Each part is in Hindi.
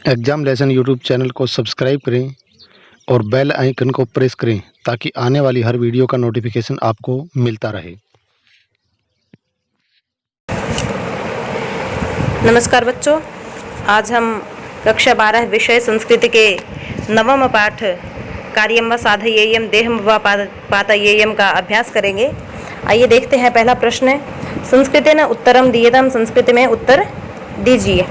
एग्जाम लेसन यूट्यूब चैनल को सब्सक्राइब करें और बेल आइकन को प्रेस करें ताकि आने वाली हर वीडियो का नोटिफिकेशन आपको मिलता रहे। नमस्कार बच्चों, आज हम कक्षा 12 विषय संस्कृति के नवम पाठ कार्यम व साधयेयम देहम व पातयेयम का अभ्यास करेंगे। आइए देखते हैं। पहला प्रश्न, संस्कृते न उत्तरम दीयताम, संस्कृत में उत्तर दीजिए।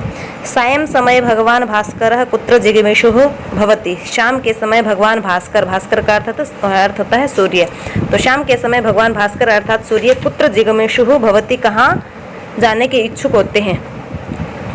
सायं समय भगवान भास्कर कुत्र जिगमिषु भवति। शाम के समय भगवान भास्कर, भास्कर का अर्थ होता है सूर्य। तो शाम के समय भगवान भास्कर अर्थात सूर्य कुत्र जिगमिषु भवति, कहाँ जाने के इच्छुक होते हैं।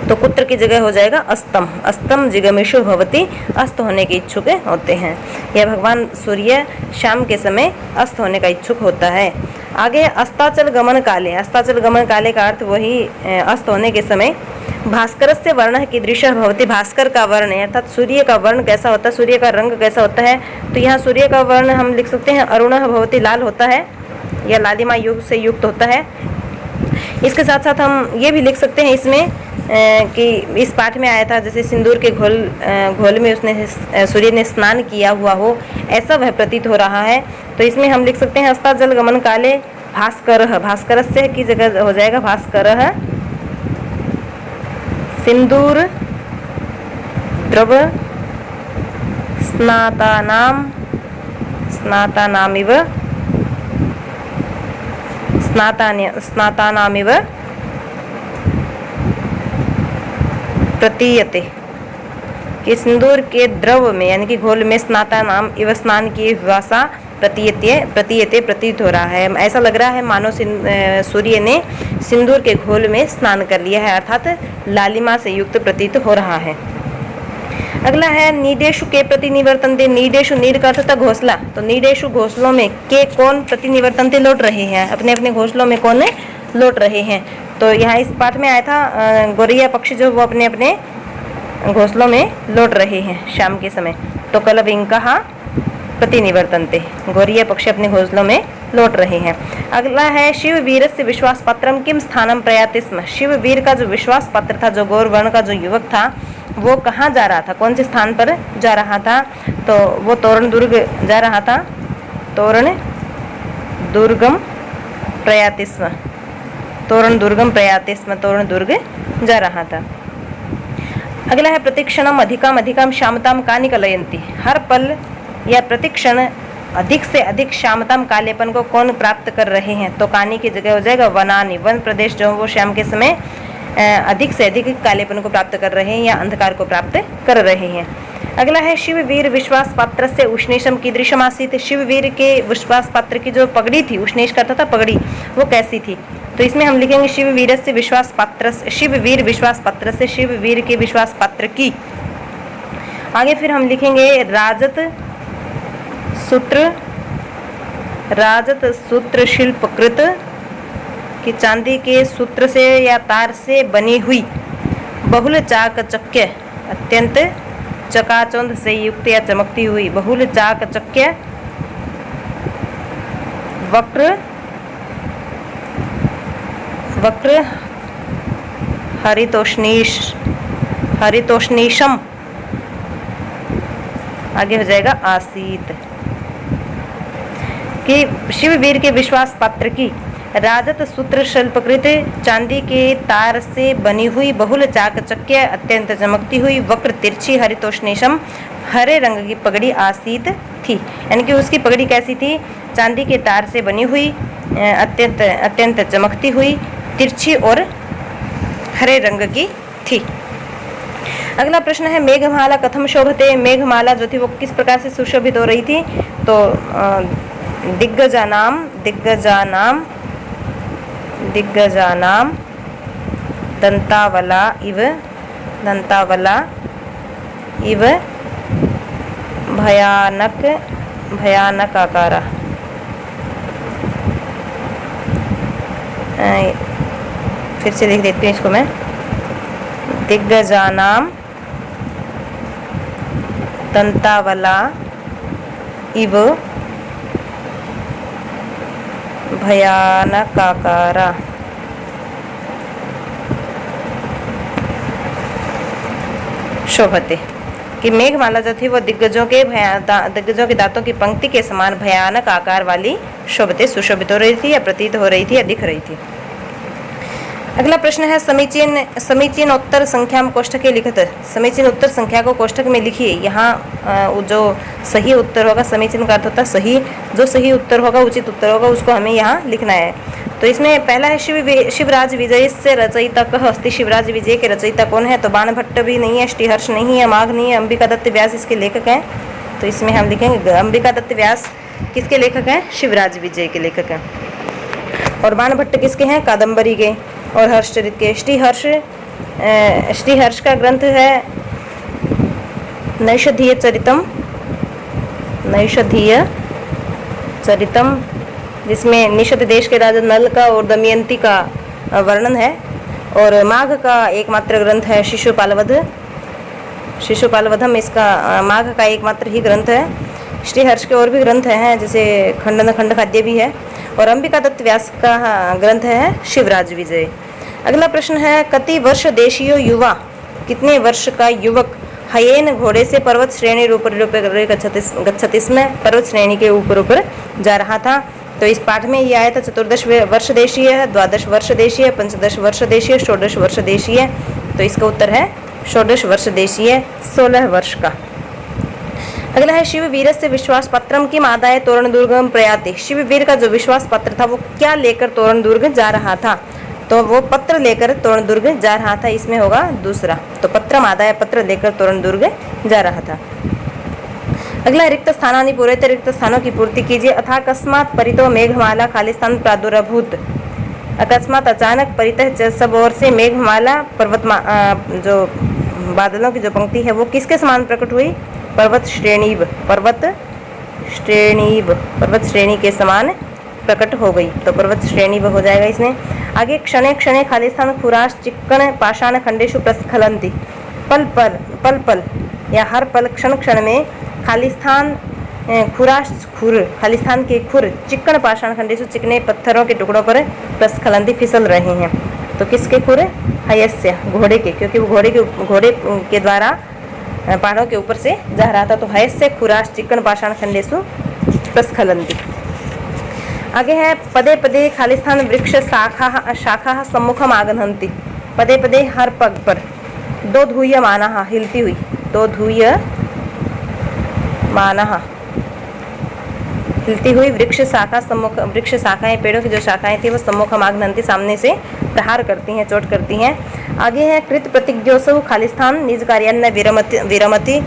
तो कुत्र की जगह हो जाएगा अस्तम। अस्तम जिगमिषु भवति, अस्त होने के इच्छुक होते हैं। यह भगवान सूर्य शाम के समय अस्त होने का इच्छुक होता है। आगे अस्ताचल गमन काले, अस्ताचल गमन काले का अर्थ वही अस्त होने के समय। भास्करस्य वर्णः कीदृशः भवति, भास्कर का वर्ण अर्थात सूर्य का वर्ण कैसा होता है, सूर्य का रंग कैसा होता है। तो यहाँ सूर्य का वर्ण हम लिख सकते हैं अरुणः भवति, लाल होता है या लालिमा युग से युक्त होता है। इसके साथ साथ हम ये भी लिख सकते हैं इसमें कि इस पाठ में आया था जैसे सिंदूर के घोल में उसने सूर्य ने स्नान किया हुआ हो, ऐसा वह प्रतीत हो रहा है। तो इसमें हम लिख सकते हैं अस्ताचल गमन काले भास्करः, भास्करस्य की जगह हो जाएगा भास्करः सिंदूर द्रव स्नातानामिव प्रतीयते, कि सिंदूर के द्रव में यानी कि घोल में स्नातानाम इव स्नान किए हुआ सा प्रतीयते प्रतीत हो रहा है। ऐसा लग रहा है मानो सूर्य ने सिंदूर के घोल में स्नान कर लिया है, अर्थात लालिमा से युक्त प्रतीत हो रहा है। अगला है नीडेशु के प्रति निवर्तनते। नीडेशु, नीड का अर्थ था घोंसला। तो नीडेशु घोंसलों में के कौन प्रति निवर्तनते लौट रहे हैं, अपने अपने घोंसलों में कौन लौट रहे हैं। तो यहाँ इस पाठ में आया था गौरैया पक्षी जो वो अपने अपने घोंसलों में लौट रहे हैं शाम के समय। तो कलविंका प्रति निवर्तनते, गौरैया पक्षी अपने घोंसलों में लौट रहे हैं। अगला है शिव वीर से विश्वास पात्रम किम स्थानम प्रयाति स्म। शिव वीर का जो विश्वास पात्र था, जो गौर वर्ण का जो युवक था, वो कहाँ जा रहा था, कौन से स्थान पर जा रहा था। तो वो तोरण दुर्ग जा रहा था, तोरण दुर्गम प्रयाति स्म, तोरण दुर्गम प्रयाति स्म, तोरण दुर्ग जा रहा था। अगला है प्रतिक्षणम अधिकाम श्यामताम का निकलयंती। हर पल या प्रतिक्षण अधिक से अधिक श्यामताम कालेपन को कौन प्राप्त कर रहे हैं। तो कानी की जगह हो जाएगा वनानी, वन प्रदेश जो वो शाम के समय अधिक से अधिक कालेपन को प्राप्त कर रहे हैं या अंधकार को प्राप्त कर रहे हैं। अगला है शिववीर विश्वास पात्र से उष्णेशम कीदृशम आसीत। शिववीर के विश्वास पात्र की जो पगड़ी थी, उष्णेश करता था पगड़ी, वो कैसी थी। तो इसमें हम लिखेंगे शिववीर से विश्वास पात्र, शिववीर विश्वास पात्र से शिववीर के विश्वास पात्र की। आगे फिर हम लिखेंगे राजत सूत्र शिल्पकृत, कि चांदी के सूत्र से या तार से बनी हुई बहुल चाकचक्य, अत्यंत चकाचौंध से युक्त या चमकती हुई, बहुल चाकचक्य वक्र हरितोष्णीशम, आगे हो जाएगा आसीत, कि शिववीर के विश्वास पात्र की राजत सूत्र शिल्पकृत चांदी के तार से बनी हुई बहुल चाकचक्य अत्यंत चमकती हुई वक्र तिरछी हरितोष्णेशम हरे रंग की पगड़ी आसीत थी। यानी कि उसकी पगड़ी कैसी थी, चांदी के तार से बनी हुई अत्यंत चमकती हुई तिरछी और हरे रंग की थी। अगला प्रश्न है मेघमाला कथम शोभते। मेघमाला जो थी वो किस प्रकार से सुशोभित हो रही थी। तो दिग्गजानाम दंतावला इव भयानक आकारा। फिर से लिख देती हूँ इसको मैं। दिग्गजानाम दंतावला इव भयानकाकारा। शोभते, कि मेघमाला जो थी वो दिग्गजों के दांतों की पंक्ति के समान भयानक आकार वाली शोभते, सुशोभित हो रही थी, या प्रतीत हो रही थी, या दिख रही थी। अगला प्रश्न है समीचीन उत्तर संख्या में कोष्ठके लिखित। समीचीन उत्तर संख्या को कोष्ठक में लिखिए। यहाँ जो सही उत्तर होगा, समीचीन का अर्थ होता है सही, जो सही उत्तर होगा, उचित उत्तर होगा, उसको हमें यहाँ लिखना है। तो इसमें पहला है शिवराज विजय से रचयिता कह अस्ति। शिवराज विजय के रचयिता कौन है? तो बाणभट्ट भी नहीं है, श्रीहर्ष नहीं है, माघ नहीं है, अंबिका दत्त व्यास इसके लेखक हैं। तो इसमें हम लिखेंगे अंबिका दत्त व्यास किसके लेखक हैं? शिवराज विजय के लेखक हैं। और बाणभट्ट किसके हैं? कादम्बरी के और हर्षचरित के। श्रीहर्ष का ग्रंथ है नैषधीय चरितम, जिसमें निषद देश के राजा नल का और दमयंती का वर्णन है। और माघ का एकमात्र ग्रंथ है शिशुपालवधम, इसका माघ का एकमात्र ही ग्रंथ है। श्रीहर्ष के और भी ग्रंथ हैं, जैसे खंड खाद्य भी है। और अंबिका दत्त व्यास का ग्रंथ है शिवराज विजय। अगला प्रश्न है कति वर्ष देशीय युवा, कितने वर्ष का युवक हयेन घोड़े से पर्वत श्रेणी गच्छति, इसमें पर्वत श्रेणी के ऊपर जा रहा था। तो इस पाठ में ये आया था 14 वर्ष देशीय है, 12 वर्ष देशीय, 15 वर्ष देशीय, 16 वर्ष देशीय। तो इसका उत्तर है 16 वर्ष देशीय, 16 वर्ष का। अगला है शिववीर से विश्वास पत्रम किम आदाय तोरण दुर्गम प्रयाति। शिववीर का जो विश्वास पत्र था वो क्या लेकर तोरण दुर्ग जा रहा था? तो वो पत्र लेकर तोरण दुर्ग जा रहा था, इसमें होगा दूसरा। तो पत्रम आदाय, पत्र लेकर तोरण दुर्ग जा रहा था। अगला रिक्त स्थानानि पूरयते, रिक्त स्थानों की पूर्ति कीजिए। अथाकस्मात् परितो मेघमाला खालिस्तान प्रादुरभूत। अकस्मात अचानक परितः सब ओर से मेघमाला जो बादलों की जो पंक्ति है वो किसके समान प्रकट हुई? पर्वत श्रेणी के समान प्रकट हो गई। तो पर्वत श्रेणी हो जाएगा इसमें। आगे क्षणे क्षणे खालिस्तान खुराश चिक्कण पाषाण खंडेशु प्रस्खलंती। पल या हर पल क्षण में खालिस्तान खालिस्तान के खुर चिक्कण पाषाण खंडेशु, चिकने पत्थरों के टुकड़ों पर प्रस्खलंती, फिसल रहे हैं। तो किसके खुर? हयस्य, घोड़े के, क्योंकि वो घोड़े के द्वारा पहाड़ों के ऊपर से जा रहा था। तो हयस्य खुराश चिक्कण पाषाण खंडेशु प्रस्खलंती। आगे है पदे पदे खालिस्तान वृक्ष शाखा सम्मुखम आगन्हन्ति। पदे पदे हर पग पर, दो धूय मानः, हिलती हुई, दो धूय मानः, हिलती हुई वृक्ष शाखाएं, पेड़ों की जो शाखाएं थी वो सम्मुखम आगन्हन्ति, सामने से प्रहार करती हैं, चोट करती हैं। आगे है कृत प्रतिज्ञोसु खालिस्तान निज कार्यान्न विरमति।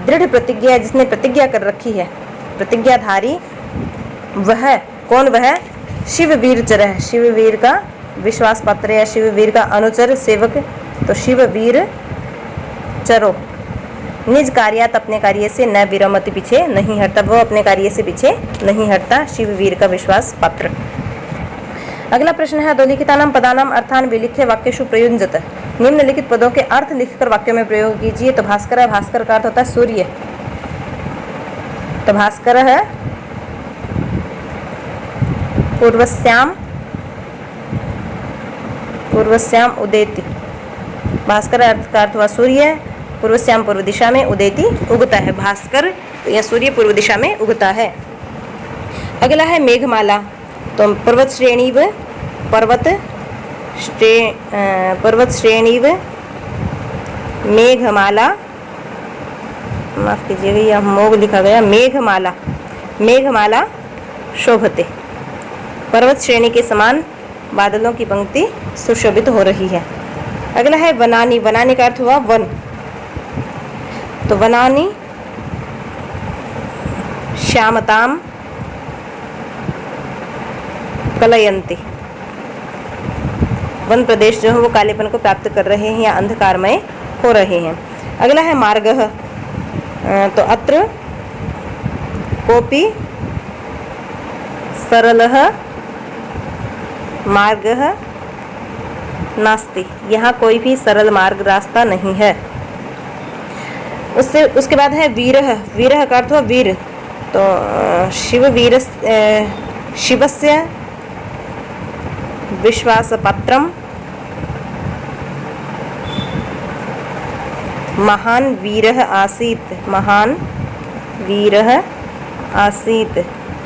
दृढ़ प्रतिज्ञा, जिसने प्रतिज्ञा कर रखी है, प्रतिज्ञाधारी वह कौन? वह शिववीर चरः, शिववीर का विश्वास पात्र या शिववीर का अनुचर सेवक। तो शिववीर चरो निज कार्यात, अपने कार्य से, न विरमति, पीछे नहीं हटता, वो अपने कार्य से पीछे नहीं हटता, शिववीर का विश्वास पात्र। अगला प्रश्न है अधोलिखितानां पदानां अर्थान विलिख्य वाक्येषु प्रयुञ्जत। निम्नलिखित पदों के अर्थ लिखकर वाक्यों में प्रयोग कीजिए। तो भास्कर है, भास्कर का अर्थ होता है सूर्य। तो भास्कर है पूर्वस्याम उदेति। भास्कर का अर्थ हुआ सूर्य, पूर्वस्याम पूर्व दिशा में, उदेति उगता है। भास्कर या सूर्य पूर्व दिशा में उगता है। अगला है मेघमाला। तो पर्वत श्रेणी मेघमाला, माफ कीजिएगा यह मोग लिखा गया, मेघमाला शोभते। पर्वत श्रेणी के समान बादलों की पंक्ति सुशोभित हो रही है। अगला है वनानी। वनानी का अर्थ हुआ वन। तो वनानी श्यामताम कलयंती। वन प्रदेश जो है वो कालेपन को प्राप्त कर रहे हैं या अंधकारमय हो रहे हैं। अगला है मार्गः। तो अत्र कोपि सरलः मार्गः नास्ति। यहाँ कोई भी सरल मार्ग रास्ता नहीं है। उसके बाद है वीरः। वीरः का अर्थ हुआ वीर। तो शिवस्य विश्वासपत्रम महान वीरः आसीत्, महान वीरः आसीत्।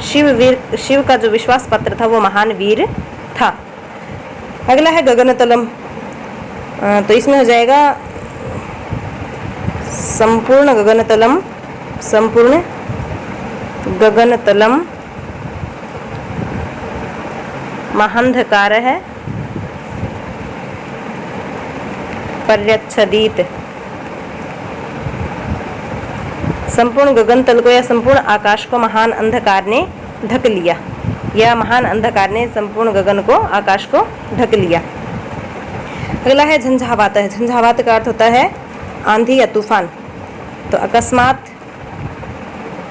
शिव का जो विश्वास पत्र था वो महान वीर था। अगला है गगनतलम, तो इसमें हो जाएगा संपूर्ण गगनतलम, संपूर्ण गगनतलम महांधकार है पर्यच्छदित। संपूर्ण गगनतल को या संपूर्ण आकाश को महान अंधकार ने ढक लिया, या महान अंधकार ने संपूर्ण गगन को, आकाश को ढक लिया। अगला है झंझावात है। झंझावात का अर्थ होता है आंधी या तूफान। तो अकस्मात,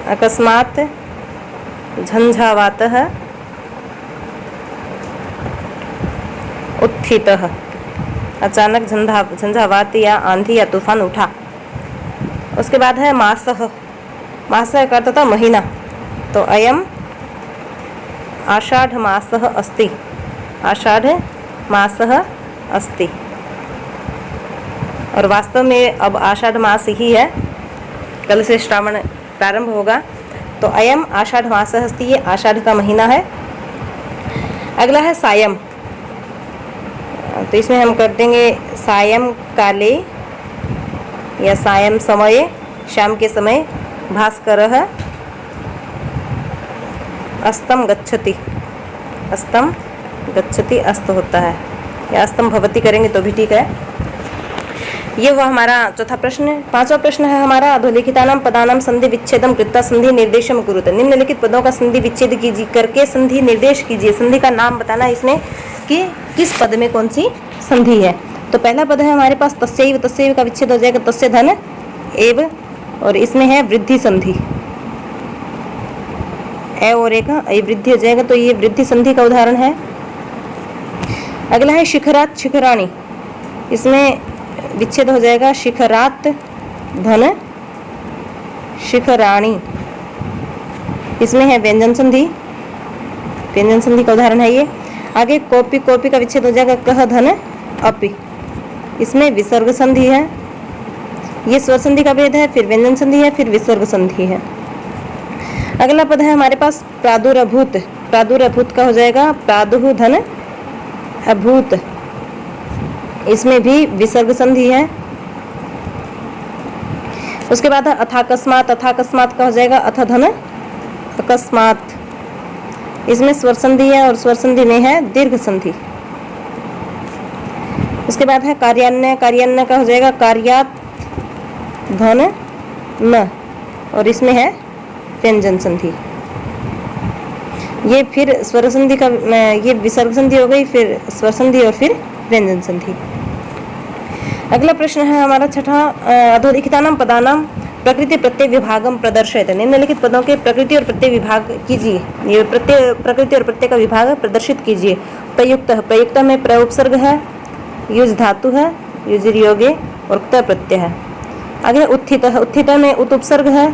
अकस्मात झंझावातः उत्थितः, अचानक झंझावात या आंधी या तूफान उठा। उसके बाद है मासः। मासः का अर्थ होता महीना। तो अयम आषाढ़ मासः अस्ति, आषाढ़ मासः अस्ति। और वास्तव में अब आषाढ़ मास ही है, कल से श्रावण प्रारंभ होगा। तो अयम आषाढ़ मासः अस्ति, ये आषाढ़ का महीना है। अगला है सायं, तो इसमें हम कर देंगे सायं काले या सायं समये, शाम के समय। भास्करः अस्तम गच्छति, अस्तम गच्छति अस्त होता है, या अस्तम भवति करेंगे तो भी ठीक है। ये हुआ हमारा चौथा प्रश्न। पांचवा प्रश्न है हमारा अधोलिखितानां पदानां संधि विच्छेदम कृत्वा संधि निर्देशम कुरुते। निम्नलिखित पदों का संधि विच्छेद कीजिए, करके संधि निर्देश कीजिए। संधि का नाम बताना इसमें कि किस पद में कौन सी संधि है। तो पहला पद है हमारे पास तस्यैव, तस्यैव का विच्छेद हो जाएगा तस्य धन एव, और इसमें है वृद्धि संधि, ए और एक वृद्धि हो जाएगा, तो ये वृद्धि संधि का उदाहरण है। अगला है शिखरात शिखराणी, इसमें विच्छेद हो जाएगा शिखरात धन शिखराणी, इसमें है व्यंजन संधि, व्यंजन संधि का उदाहरण है ये। आगे कोपी, कोपी का विच्छेद हो जाएगा कह धन अपि, इसमें विसर्ग संधि है। ये स्वर संधि का भेद है, फिर व्यंजन संधि है, फिर विसर्ग संधि है। अगला पद है हमारे पास प्रादुरभूत। प्रादुरभूत का हो जाएगा प्रादुः धन अभूत, इसमें भी विसर्ग संधि है। उसके बाद अथाकस्मात, अथाकस्मात का हो जाएगा अथ धन अकस्मात, इसमें स्वर संधि है और स्वर संधि में है दीर्घ संधि। उसके बाद है कार्यान्य, कार्यान्य का हो जाएगा कार्यात धन न, और इसमें है व्यंजन संधि। ये फिर स्वर संधि का, ये विसर्ग संधि हो गई, फिर स्वर संधि और फिर व्यंजन संधि। अगला प्रश्न है हमारा छठा, अधोलिखितानां पदानां प्रकृति प्रत्यय विभागम प्रदर्शयते। निम्नलिखित पदों के प्रकृति और प्रत्यय विभाग कीजिए, ये प्रकृति और प्रत्यय का विभाग प्रदर्शित कीजिए। प्रयुक्त, प्रयुक्त में प्र उपसर्ग है, युज धातु है, युजिर योगे, और क्त प्रत्यय है। आगे उत्थित, उत्थित में उत उपसर्ग है,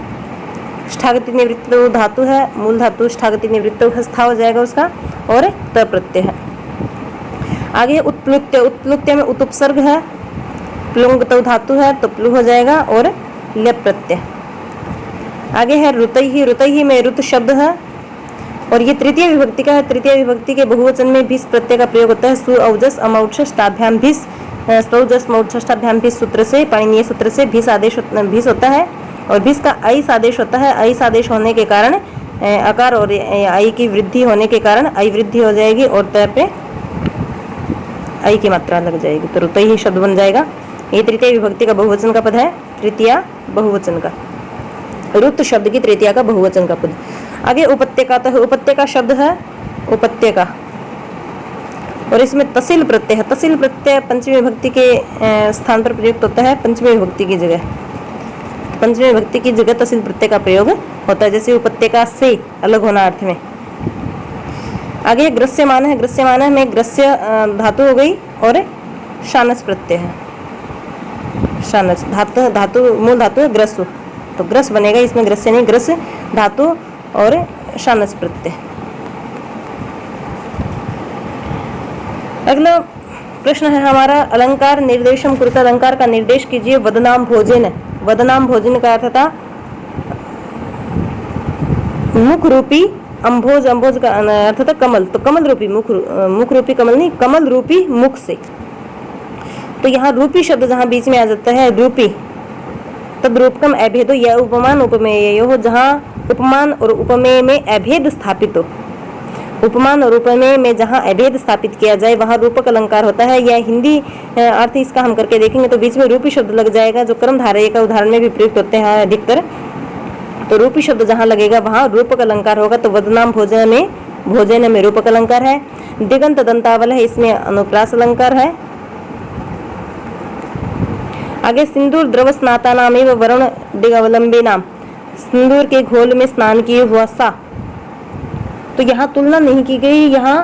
ष्ठागति निवृत्त धातु है, मूल धातु ष्ठागति निवृत्त स्था हो जाएगा उसका, और त प्रत्यय है। आगे उत्प्लुत्य, उत्प्लुत्य में उत उपसर्ग है, प्लुंग धातु है तो प्लु हो जाएगा, और ल्यप प्रत्यय। आगे है रुतैहि, रुतैहि में रुत शब्द है, और ये तृतीय विभक्ति का है। तृतीय विभक्ति के बहुवचन में भिस प्रत्यय का प्रयोग होता है। सु औजस अमौक्षष्टाभ्याम भिस, सौजस मौक्षष्टाभ्याम भिस सूत्र से, पाणिनीय सूत्र से भिस आदेश भिस होता है, और भिस का ऐस आदेश होता है। ऐस आदेश होने के कारण अकार और आई की वृद्धि होने के कारण आई वृद्धि हो जाएगी, और त पे आई की मात्रा लग जाएगी, तो रुतैहि शब्द बन जाएगा। ये तृतीय विभक्ति का बहुवचन का पद है, तृतीया बहुवचन का, रुत शब्द की तृतीया का बहुवचन का पद। आगे उपत्यका, तो उपत्यका शब्द है उपत्यका, और इसमें तसिल प्रत्यय है। तसिल प्रत्यय पंचमी विभक्ति के स्थान पर प्रयुक्त होता है, पंचमी विभक्ति की जगह, पंचमी विभक्ति की जगह तसिल प्रत्यय का प्रयोग होता है, जैसे उपत्यका से अलग होना अर्थ में। आगे ग्रस्यमान है, ग्रस्यमान में ग्रस्य धातु हो गई, और शानस प्रत्यय है। शानस धातु, धातु मूल धातु है ग्रस्व, तो ग्रस बनेगा, इसमें ग्रस्य नहीं, ग्रस धातु और शानस प्रत्यय। अगला प्रश्न है हमारा, अलंकार निर्देशम कृत, अलंकार का निर्देश कीजिए। वदनाम भोजन, वदनाम भोजन का अर्थ था मुख रूपी अम्भोज, अम्भोज का अर्थ था कमल, तो कमल रूपी मुख, मुख रूपी कमल नहीं, कमल रूपी मुख से। तो यहाँ रूपी शब्द जहाँ बीच में आ जाता है, रूपी, तब रूपकम अभेदो, यह उपमान उपमेय हो, जहाँ उपमान और उपमेय में अभेद स्थापित हो। उपमान और उपमेय में जहाँ अभेद स्थापित किया जाए वहाँ रूपक अलंकार होता है। यह हिंदी अर्थ इसका हम करके देखेंगे तो बीच में रूपी शब्द लग जाएगा, जो कर्मधारय का उदाहरण में भी प्रयुक्त होते हैं अधिकतर। तो रूपी शब्द जहाँ लगेगा वहाँ रूपक अलंकार होगा। तो वदनाम भोजन में, भोजन में रूपक अलंकार है। दिगंत दंतावल है, इसमें अनुप्रास अलंकार है। आगे सिंदूर द्रव स्नाता नाम एवं वरुण दिगवलंबे नाम, सिंदूर के घोल में स्नान किए हुआ सा। तो यहाँ तुलना नहीं की गई, यहाँ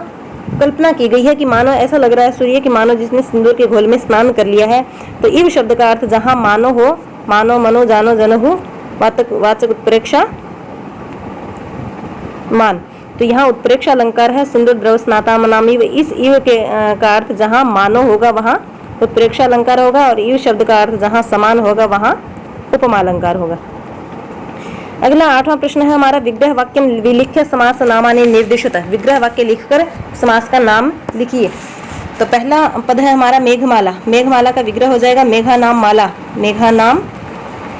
कल्पना की गई है कि मानो ऐसा लग रहा है सूर्य कि मानो जिसने सिंदूर के घोल में स्नान कर लिया है। तो इव शब्द का अर्थ जहाँ मानो हो, मानो मनो जानो जन हो, वाचक उत्प्रेक्षा मान। तो यहाँ उत्प्रेक्षा अलंकार है सिंदूर द्रव स्नाता मनामी। इस इव के का अर्थ जहाँ मानो होगा वहाँ उत्प्रेक्षा अलंकार होगा, और इव शब्द का अर्थ जहाँ समान होगा वहाँ उपमा अलंकार होगा। अगला 8वां प्रश्न है हमारा, विग्रह वाक्य विलिख्य समास नामानि निर्दिशत, विग्रह वाक्य लिखकर समास का नाम लिखिए। तो पहला पद है हमारा मेघमाला, मेघमाला का विग्रह हो जाएगा मेघा नाम माला, मेघा नाम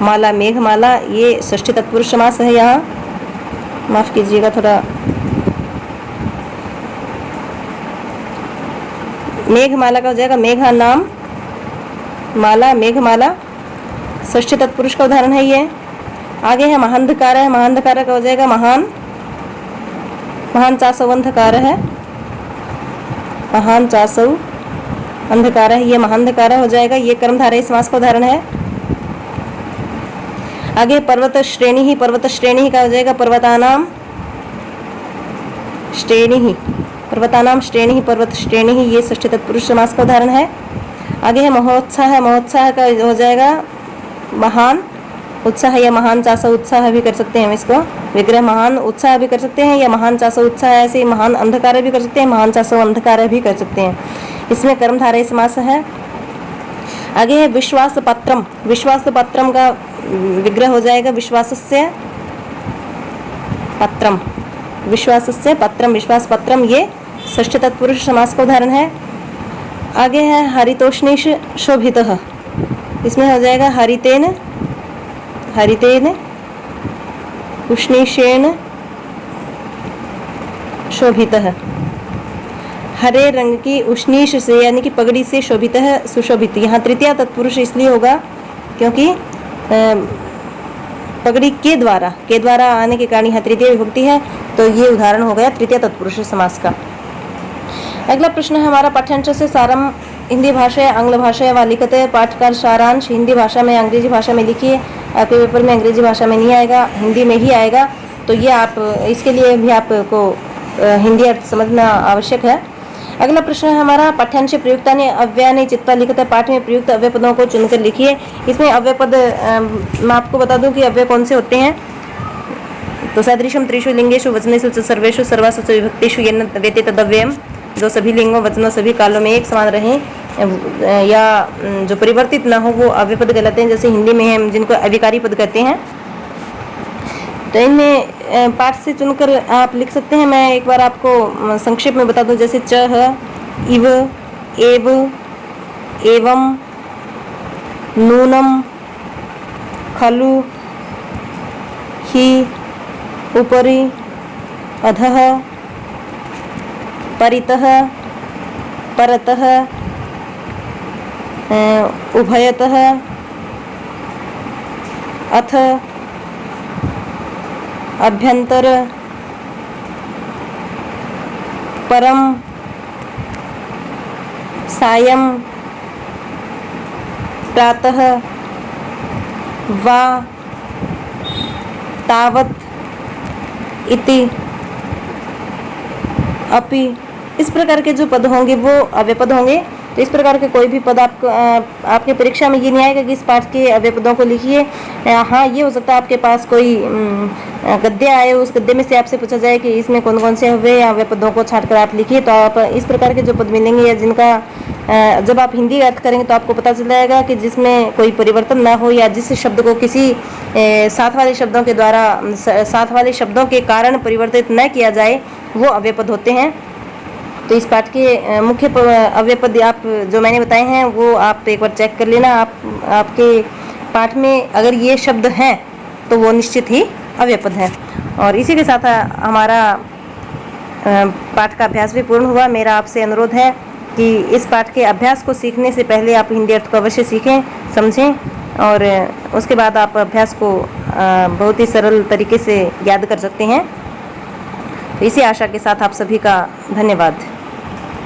माला, मेघमाला, ये षष्ठी तत्पुरुष समास है। यहाँ माफ कीजिएगा थोड़ा, मेघमाला का हो जाएगा मेघा नाम माला, मेघमाला षष्ठी तत्पुरुष का उदाहरण है ये। आगे है महांधकार है, महांधकार का हो जाएगा महान, महान चासव अंधकार है, महान चासव अंधकार है, ये महांधकार हो जाएगा, ये कर्मधारय समास का उदाहरण है। आगे पर्वत श्रेणी ही, पर्वत श्रेणी ही का हो जाएगा पर्वतानाम श्रेणी ही, पर्वतानाम श्रेणी ही, पर्वत श्रेणी ही, ये षष्ठी तत्पुरुष समास का उदाहरण है। आगे है महोत्साह, महोत्साह का हो जाएगा महान उत्साह या महान चासा उत्साह भी कर सकते हैं हम इसको, विग्रह महान उत्साह भी कर सकते हैं या महान चासा उत्साह, ऐसे ही महान अंधकार भी कर सकते हैं, महान चासा अंधकार भी कर सकते हैं। इसमें कर्मधारय समास है। आगे है विश्वास पत्रम, विश्वास पत्रम का विग्रह हो जाएगा विश्वासस्य पत्रम, विश्वासस्य पत्रम, विश्वास पत्रम, ये षष्ठी तत्पुरुष समास का उदाहरण है। आगे है हरितोष्णीश शोभितः, इसमें हो जाएगा हरितेन, हरितेन उष्णीशेन शोभितः, हरे रंग की उष्णीश से यानी कि पगड़ी से शोभित है, सुशोभित। यहाँ तृतीया तत्पुरुष इसलिए होगा क्योंकि पगड़ी के द्वारा आने के कारण यहाँ तृतीय विभक्ति है, तो ये उदाहरण हो गया तृतीय तत्पुरुष समास का। अगला प्रश्न है हमारा, पाठ्यांश से सारम हिंदी भाषा आंग्ल भाषा वा लिखते, पाठ का सारांश हिंदी भाषा में अंग्रेजी भाषा में लिखिए। आपके पेपर में अंग्रेजी भाषा में नहीं आएगा, हिंदी में ही आएगा, तो ये आप इसके लिए भी आपको हिंदी अर्थ समझना आवश्यक है। अगला प्रश्न है हमारा, पाठ्यांश प्रयुक्ता ने अव्यय चित्ता लिखते, पाठ में प्रयुक्त अव्यय पदों को चुनकर लिखिए। इसमें अव्यय पद मैं आपको बता दूं कि अव्यय कौन से होते हैं। तो सदृशम त्रिषु लिंगेषु वचनेषु च सर्वेषु सर्वासु च विभक्तिषु येन व्यतीत तदव्ययम्, जो सभी लिंगों वचनों सभी कालों में एक समान रहें या जो परिवर्तित ना हो वो अव्यय पद कहलाते हैं। जैसे हिंदी में हम जिनको अविकारी पद कहते हैं। तो इनमें पाठ से चुनकर आप लिख सकते हैं। मैं एक बार आपको संक्षेप में बता दूं, जैसे च है, इव, एव, एवं, नूनम, खलु, ही, उपरि, अधः, परितः, परतः, उभयतः, अथ, अभ्यंतर, परम, सायं, प्रातः, वा, तावत्, इति, अपि, इस प्रकार के जो पद होंगे वो अव्यय पद होंगे। तो इस प्रकार के कोई भी पद आपको आपके परीक्षा में ये नहीं आएगा कि इस पाठ के अव्यय पदों को लिखिए। हाँ, ये हो सकता है आपके पास कोई गद्य आए, उस गद्य में से आपसे पूछा जाए कि इसमें कौन कौन से अव्यय या अव्यय पदों को छाट कर आप लिखिए। तो आप इस प्रकार के जो पद मिलेंगे या जिनका जब आप हिंदी अर्थ करेंगे तो आपको पता चल जाएगा कि जिसमें कोई परिवर्तन ना हो या जिस शब्द को किसी साथ वाले शब्दों के द्वारा साथ वाले शब्दों के कारण परिवर्तित न किया जाए वो अव्ययपद होते हैं। तो इस पाठ के मुख्य अव्ययपद आप जो मैंने बताए हैं वो आप एक बार चेक कर लेना। आपके पाठ में अगर ये शब्द हैं तो वो निश्चित ही अव्ययपद हैं। और इसी के साथ हमारा पाठ का अभ्यास भी पूर्ण हुआ। मेरा आपसे अनुरोध है कि इस पाठ के अभ्यास को सीखने से पहले आप हिंदी अर्थ को अवश्य सीखें, समझें और उसके बाद आप अभ्यास को बहुत ही सरल तरीके से याद कर सकते हैं। तो इसी आशा के साथ आप सभी का धन्यवाद।